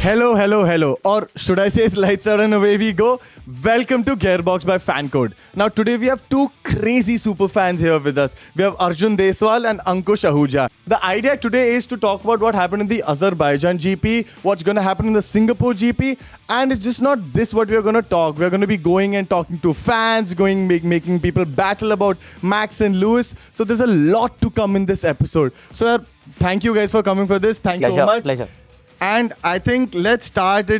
Hello. Or should I say lights out and away we go? Welcome to Gearbox by FanCode. Now today we have two crazy super fans here with us. We have Arjun Deswal and Ankush Ahuja. The idea today is to talk about what happened in the Azerbaijan GP, what's going to happen in the Singapore GP, and it's just not this what we're going to talk. We're going to be going and talking to fans, making people battle about Max and Lewis. So there's a lot to come in this episode. So thank you guys for coming for this. Thanks so much. Pleasure. And I think let's talk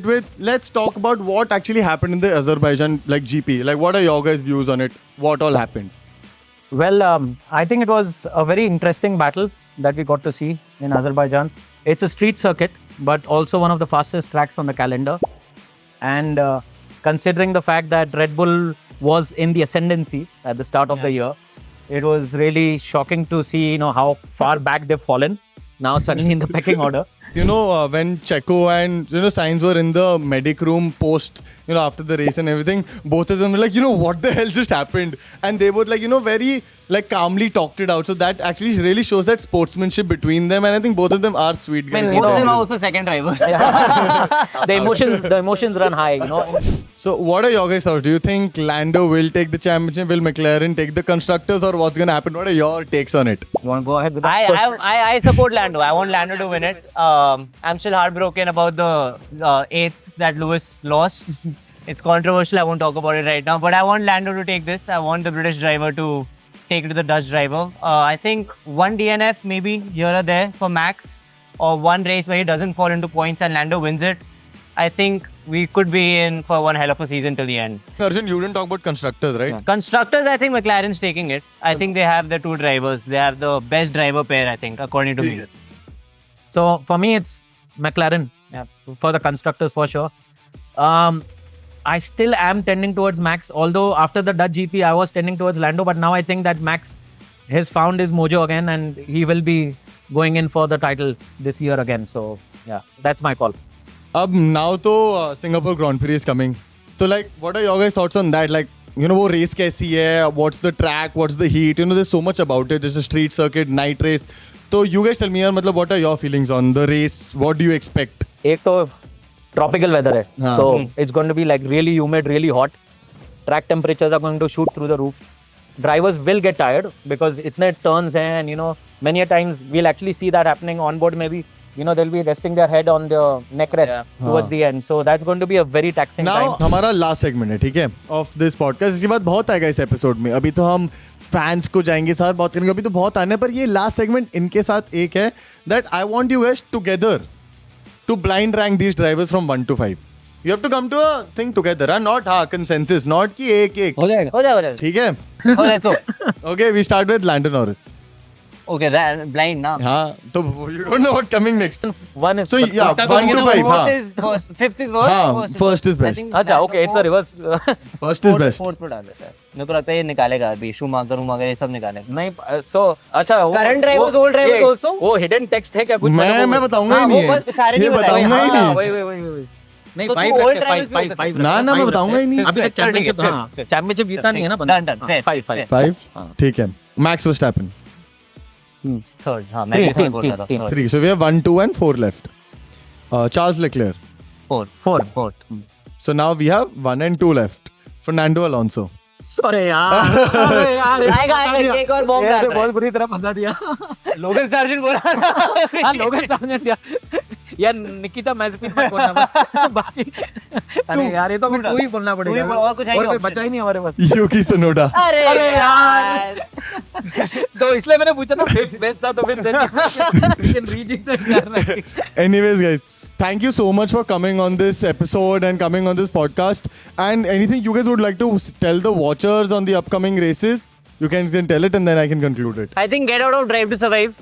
about what actually happened in the Azerbaijan GP. What are your guys' views on it? What all happened? Well, I think it was a very interesting battle that we got to see in Azerbaijan. It's a street circuit, but also one of the fastest tracks on the calendar. And considering the fact that Red Bull was in the ascendancy at the start of the year, it was really shocking to see, how far back they've fallen. Now suddenly in the pecking order. When Checo and Sainz were in the medic room post, after the race and everything, both of them were like, what the hell just happened? And they both very calmly talked it out. So that actually really shows that sportsmanship between them. And I think both of them are sweet guys. Both of them are also second drivers. The emotions run high, So what are your guys' thoughts? Do you think Lando will take the championship? Will McLaren take the constructors, or what's going to happen? What are your takes on it? You want to go ahead with that? I support Lando. I want Lando to win it. I'm still heartbroken about the eighth that Lewis lost. It's controversial. I won't talk about it right now. But I want Lando to take this. I want the British driver to take it to the Dutch driver. I think one DNF maybe here or there for Max, or one race where he doesn't fall into points and Lando wins it. I think we could be in for one hell of a season till the end. Arjun, you didn't talk about constructors, right? Yeah. Constructors, I think McLaren's taking it. I think they have the two drivers. They are the best driver pair, I think, according to me. So for me, it's McLaren. Yeah, for the constructors, for sure. I still am tending towards Max, although after the Dutch GP, I was tending towards Lando. But now I think that Max has found his mojo again, and he will be going in for the title this year again. So yeah, that's my call. Now to Singapore Grand Prix is coming. So what are your guys' thoughts on that? Wo race kaisi hai? What's the track? What's the heat? There's so much about it. There's a street circuit, night race. So you guys tell me, what are your feelings on the race? What do you expect? Ek to tropical weather hai. So it's going to be really humid, really hot. Track temperatures are going to shoot through the roof. Drivers will get tired because itne turns hai, and many a times we'll actually see that happening on board. Maybe they'll be resting their head on the neck rest towards the end. So that's going to be a very taxing time. Now हमारा last segment है, ठीक है, of this podcast. इसके बाद बहुत आएगा इस episode में. अभी तो हम fans को जाएंगे साथ बात करेंगे. अभी तो बहुत आने पर ये last segment इनके साथ एक है that I want you guys together to blind rank these drivers from 1 to 5. You have to come to a thing together, not consensus, not कि एक. हो जाएगा. ठीक है? Let's go. Okay, we start with Lando Norris. Okay, that blind now. हाँ, तो you don't know what's coming next. One is 1 to 5. Fourth is first, fifth is worst. हाँ, first is best. अच्छा, okay, it's a reverse. First is best. Fourth पे डाल देता है. मेरे को लगता है ये निकालेगा अभी. Schumacher ये सब निकालेगा. नहीं, so अच्छा. Current drivers, old drivers also. वो hidden text है क्या कुछ? मैं बताऊंगा ही नहीं है. ये बताऊंगा ही नहीं. वही. नहीं, five. ना मैं बताऊंगा ही नहीं. अभी तक चैंपियनशिप जीता नहीं है ना बंदा. Done. Five. ठीक है. Max Verstappen. Third. हाँ, मैं भी third बोल रहा था. 3. So we have 1, 2 and 4 left. Charles Leclerc. Fourth. So now we have 1 and 2 left. Fernando Alonso. अरे यार आएगा एक और बॉम्ब डाल. बहुत बुरी तरह फंसा दिया. लोगन सार्जेंट बोला. हाँ, लोगन सार्जेंट यार निकिता मैज़ेपिन मत बोलना. बाकी अरे यार ये तो हमें तू ही बोलना पड़ेगा. और कुछ कोई बचा ही नहीं हमारे पास. Yuki Tsunoda. अरे यार. तो इसलिए मैंने पूछा था बेस्ट था तो फिर कर रहा है. Anyways guys, thank you so much for coming on this episode and coming on this podcast. And anything you guys would like to tell the watchers on the upcoming races, you can tell it and then I can conclude it. I think get out of Drive to Survive.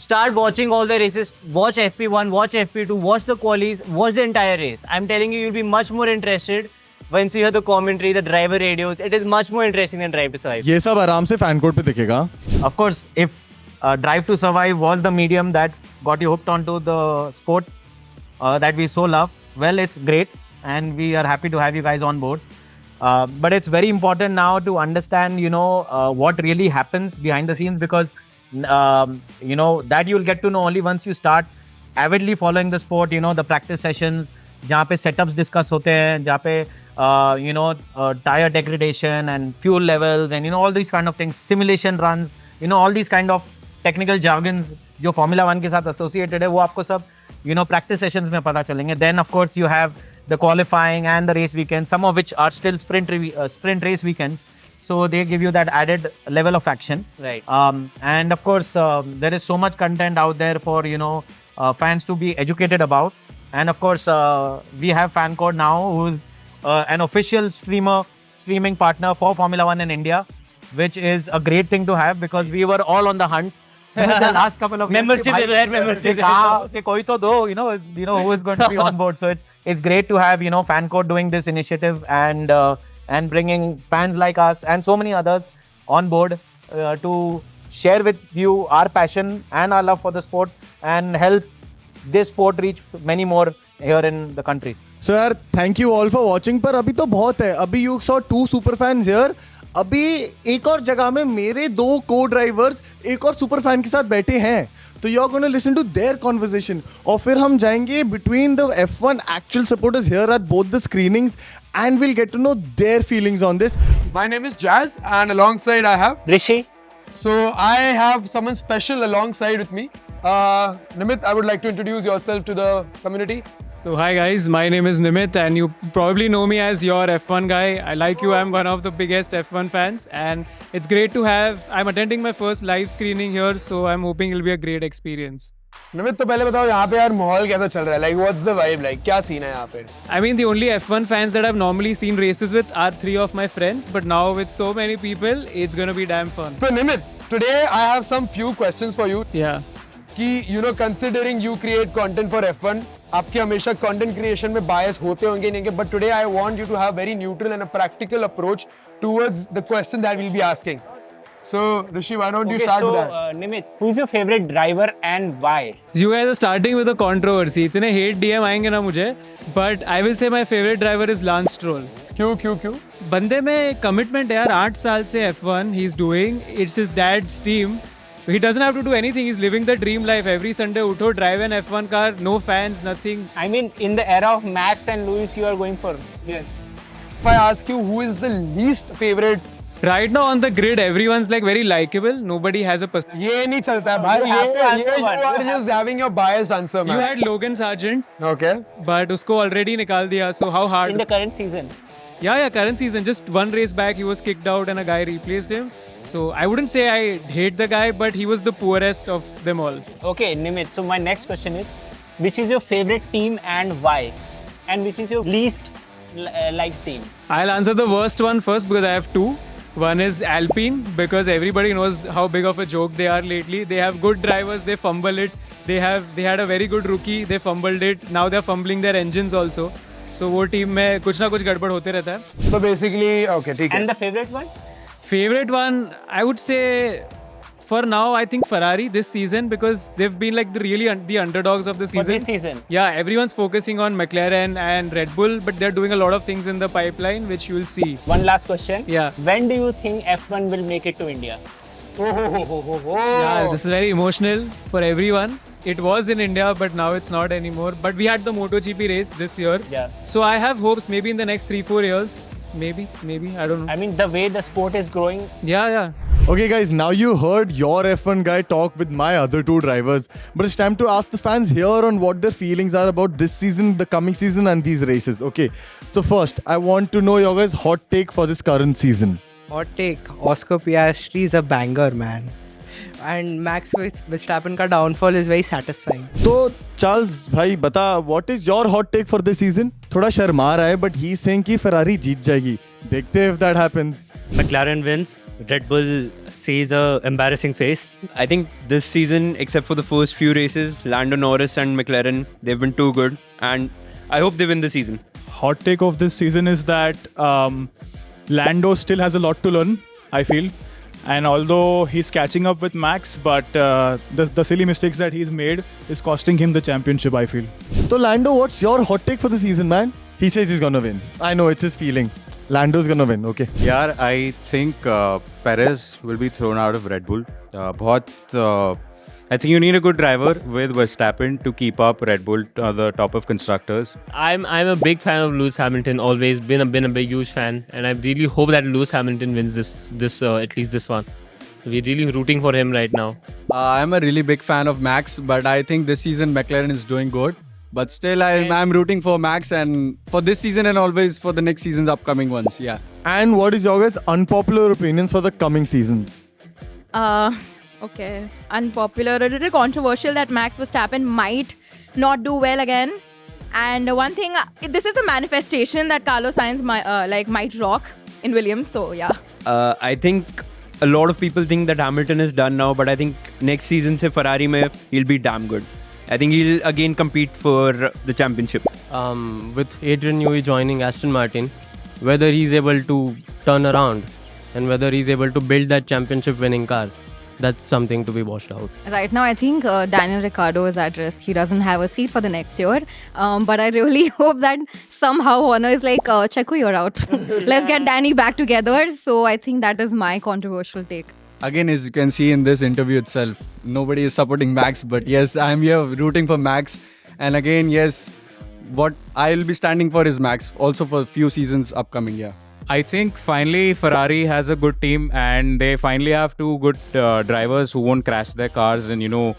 Start watching all the races. Watch FP1, watch FP2, watch the qualies, watch the entire race. I'm telling you, you'll be much more interested once you hear the commentary, the driver radios. It is much more interesting than Drive to Survive. ये सब आराम से FanCode पे दिखेगा. Of course, if Drive to Survive was the medium that got you hooked onto the sport that we so love, well, it's great and we are happy to have you guys on board. But it's very important now to understand, what really happens behind the scenes, because that you'll get to know only once you start avidly following the sport, the practice sessions, जहाँ पे setups discuss होते हैं, जहाँ पे tire degradation and fuel levels and all these kind of things, simulation runs, all these kind of technical jargons जो Formula 1 के साथ associated है, वो आपको सब practice sessions में पता चलेंगे. Then of course you have the qualifying and the race weekends, some of which are still sprint race weekends. So they give you that added level of action. Right. And of course, there is so much content out there for fans to be educated about. And of course, we have FanCode now, who's an official streaming partner for Formula 1 in India, which is a great thing to have because we were all on the hunt. The last couple of Membership is there, membership. koi to do, who is going to be on board. So it's great to have FanCode doing this initiative and bringing fans like us and so many others on board to share with you our passion and our love for the sport and help this sport reach many more here in the country. So यार, thank you all for watching. पर अभी तो बहुत है. अभी you saw 2 super fans here. अभी एक और जगह में मेरे 2 co-drivers एक और super fan के साथ बैठे हैं. तो you are going to listen to their conversation. और फिर हम जाएंगे between the F1 actual supporters here at both the screenings and we'll get to know their feelings on this. My name is Jazz and alongside I have Rishi. So I have someone special alongside with me. Nimit, I would like to introduce yourself to the community. So hi guys, my name is Nimit and you probably know me as your F1 guy. I like you, I'm one of the biggest F1 fans and it's great to have, I'm attending my first live screening here, so I'm hoping it'll be a great experience. Nimit, तो पहले बताओ यहाँ पे यार माहौल कैसा चल रहा है? Like what's the vibe like? क्या scene है यहाँ पे? I mean the only F1 fans that I've normally seen races with are 3 of my friends, but now with so many people, it's gonna be damn fun. So Nimit, today I have some few questions for you. Yeah. कि considering you create content for F1, आपके हमेशा content creation में bias होते होंगे नहीं, but today I want you to have very neutral and a practical approach towards the question that we'll be asking. So Rishi, why don't you start with that? Nimit, who's your favorite driver and why? So you guys are starting with a controversy. इतने hate DM आएंगे ना मुझे, but I will say my favorite driver is Lance Stroll. क्यों? बंदे में commitment है यार, 8 साल से F1 he's doing. It's his dad's team. He doesn't have to do anything. He's living the dream life. Every Sunday, utho, drive an F1 car, no fans, nothing. I mean, in the era of Max and Lewis, you are going for. Yes. If I ask you who is the least favorite, Right now on the grid, everyone's like very likable. Nobody has a ये नहीं चलता है भाई. have to answer you one. are just having your biased answer, man. You had Logan Sargent, Okay. but usko already निकाल दिया. So how hard? In the current season. Yeah, current season. Just one race back, he was kicked out and a guy replaced him. So I wouldn't say I hate the guy, but he was the poorest of them all. Okay, Nimit. So my next question is, which is your favorite team and why? And which is your least liked team? I'll answer the worst one first because I have 2. One is Alpine because everybody knows how big of a joke they are lately. They have good drivers, they fumble it. They had a very good rookie, they fumbled it. Now they're fumbling their engines also. So वो team में कुछ ना कुछ गड़बड़ होते रहता है. So basically, okay, ठीक है. And the favorite one? Favorite one, I would say for now, I think Ferrari this season because they've been like the underdogs of the season. For this season? Yeah, everyone's focusing on McLaren and Red Bull, but they're doing a lot of things in the pipeline, which you will see. One last question. Yeah. When do you think F1 will make it to India? Yeah, this is very emotional for everyone. It was in India, but now it's not anymore. But we had the MotoGP race this year. Yeah. So I have hopes maybe in the next 3-4 years. Maybe, I don't know. I mean, the way the sport is growing. Yeah. Okay guys, now you heard your F1 guy talk with my other 2 drivers. But it's time to ask the fans here on what their feelings are about this season, the coming season and these races. Okay, so first, I want to know your guys' hot take for this current season. Hot take, Oscar Piastri is a banger, man. And Max Verstappen का downfall is very satisfying. So Charles, भाई बता, what is your hot take for this season? थोड़ा शर्मा रहा है, but he's saying कि Ferrari जीत जाएगी. देखते हैं if that happens. McLaren wins. Red Bull sees a embarrassing face. I think this season, except for the first few races, Lando Norris and McLaren, they've been too good. And I hope they win the season. Hot take of this season is that Lando still has a lot to learn, I feel. And although he's catching up with Max, but the silly mistakes that he's made is costing him the championship, I feel. So Lando, what's your hot take for the season, man? He says he's gonna win. I know, it's his feeling. Lando's gonna win, okay. Yeah, I think Perez will be thrown out of Red Bull. बहुत I think you need a good driver with Verstappen to keep up Red Bull to the top of constructors. I'm a big fan of Lewis Hamilton. Always been a big huge fan, and I really hope that Lewis Hamilton wins this at least this one. We're really rooting for him right now. I'm a really big fan of Max, but I think this season McLaren is doing good. But still, I'm rooting for Max and for this season and always for the next season's upcoming ones. Yeah. And what is your guys' unpopular opinions for the coming seasons? Okay. Unpopular, a little controversial that Max Verstappen might not do well again. And one thing, this is the manifestation that Carlos Sainz might rock in Williams. So yeah. I think a lot of people think that Hamilton is done now, but I think next season se Ferrari mein he'll be damn good. I think he'll again compete for the championship. With Adrian Newey joining Aston Martin, whether he's able to turn around and whether he's able to build that championship winning car, that's something to be watched out. Right now, I think Daniel Ricciardo is at risk. He doesn't have a seat for the next year. But I really hope that somehow Horner is like, Checo, you're out. Let's get Danny back together. So I think that is my controversial take. Again, as you can see in this interview itself, nobody is supporting Max, but yes, I'm here rooting for Max. And again, yes, what I'll be standing for is Max, also for a few seasons upcoming, yeah. I think finally Ferrari has a good team and they finally have two good drivers who won't crash their cars and,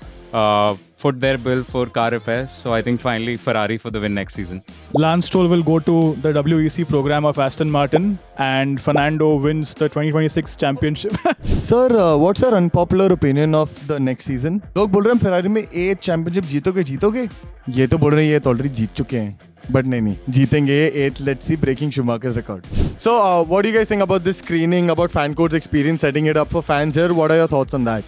foot their bill for car repairs. So I think finally Ferrari for the win next season. Lance Stroll will go to the WEC program of Aston Martin and Fernando wins the 2026 championship. Sir, what's your unpopular opinion of the next season? लोग बोल रहे हैं Ferrari में 8 championship जीतोगे? ये तो बोल रहे हैं ये तो already जीत चुके हैं. But नहीं, जीतेंगे 8th. Let's see, breaking Schumacher's record. So, what do you guys think about this screening, about FanCode's experience, setting it up for fans here? What are your thoughts on that?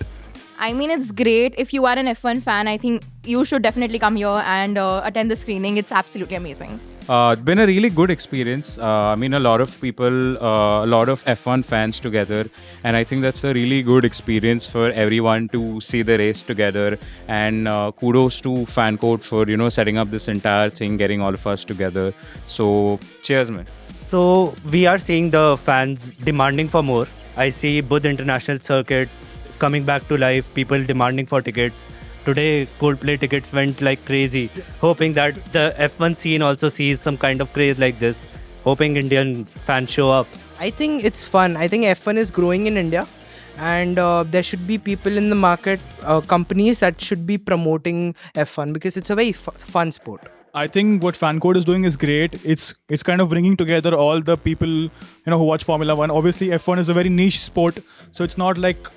I mean, it's great. If you are an F1 fan, I think you should definitely come here and attend the screening. It's absolutely amazing. It's been a really good experience. I mean, a lot of people, a lot of F1 fans together. And I think that's a really good experience for everyone to see the race together. And kudos to FanCode for, setting up this entire thing, getting all of us together. So, cheers, man. So we are seeing the fans demanding for more. I see both international circuit coming back to life, people demanding for tickets. Today, Coldplay tickets went like crazy, hoping that the F1 scene also sees some kind of craze like this, hoping Indian fans show up. I think it's fun. I think F1 is growing in India and there should be people in the market, companies that should be promoting F1 because it's a very fun sport. I think what FanCode is doing is great. It's kind of bringing together all the people who watch Formula 1. Obviously, F1 is a very niche sport, so it's not like...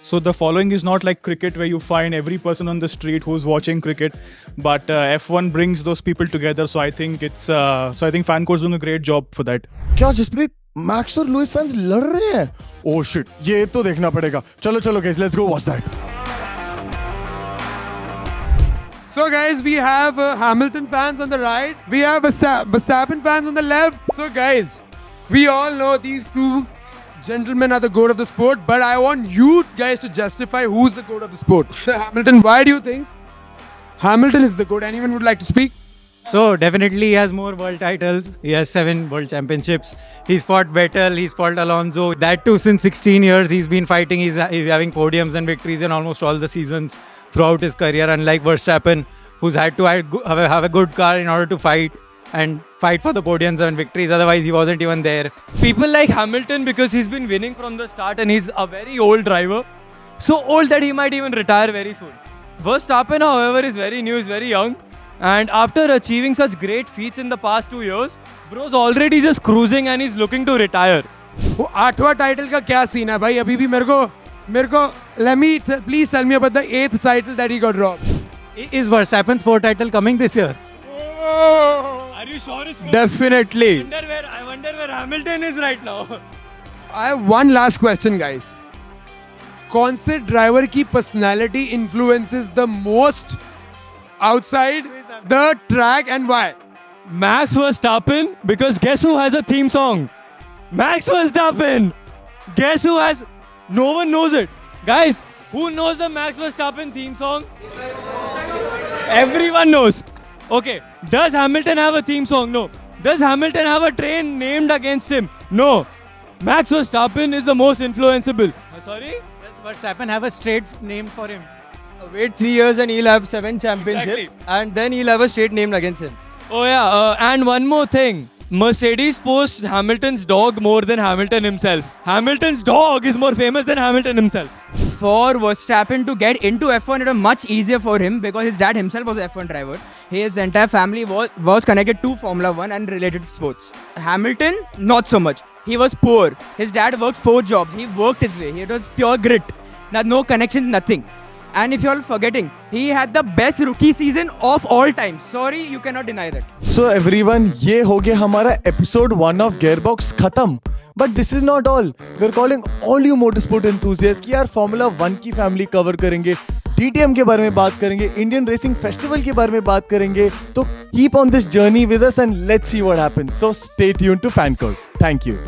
So the following is not like cricket where you find every person on the street who's watching cricket, but F1 brings those people together. So I think FanCode's doing a great job for that. क्या Jasprit max और Louis fans लड़ रहे हैं? Oh shit, ये तो देखना पड़ेगा. चलो guys, let's go watch that. So guys, we have Hamilton fans on the right. We have Verstappen fans on the left. So guys, we all know these two gentlemen are the goat of the sport, but I want you guys to justify who's the goat of the sport. Hamilton, why do you think Hamilton is the goat? Anyone would like to speak? So definitely he has more world titles. He has 7 world championships. He's fought Vettel, he's fought Alonso. That too since 16 years he's been fighting. He's having podiums and victories in almost all the seasons throughout his career. Unlike Verstappen, who's had to have a good car in order to fight for the podiums and victories. Otherwise, he wasn't even there. People like Hamilton because he's been winning from the start and he's a very old driver. So old that he might even retire very soon. Verstappen, however, is very new, is very young. And after achieving such great feats in the past 2 years, bro's already just cruising and he's looking to retire. वो 8वां title का क्या scene है भाई? अभी भी मेरे को please tell me about the 8th title that he got robbed. Is Verstappen's 4th title coming this year? Are you sure it's not? Definitely. I wonder where Hamilton is right now. I have one last question, guys. कौन से driver की personality influences the most outside the track and why? Max Verstappen, because guess who has a theme song? Max Verstappen. Guess who has... No one knows it. Guys, who knows the Max Verstappen theme song? Everyone knows. Okay, does Hamilton have a theme song? No. Does Hamilton have a train named against him? No. Max Verstappen is the most influenceable. Sorry? Does Verstappen have a straight name for him? Wait 3 years and he'll have 7 championships, and then he'll have a straight name against him. Oh yeah, and one more thing. Mercedes posts Hamilton's dog more than Hamilton himself. Hamilton's dog is more famous than Hamilton himself. For Verstappen to get into F1, it was much easier for him because his dad himself was an F1 driver. His entire family was connected to Formula 1 and related sports. Hamilton, not so much. He was poor. His dad worked 4 jobs. He worked his way. It was pure grit. There's no connections, nothing. And if you're forgetting, he had the best rookie season of all time. Sorry, you cannot deny that. So everyone, ये हो गया हमारा episode 1 of Gearbox खत्म. But this is not all. We're calling all you motorsport enthusiasts कि यार Formula 1 की family cover करेंगे, DTM के बारे में बात करेंगे, Indian Racing Festival के बारे में बात करेंगे. तो keep on this journey with us and let's see what happens. So stay tuned to FanCode. Thank you.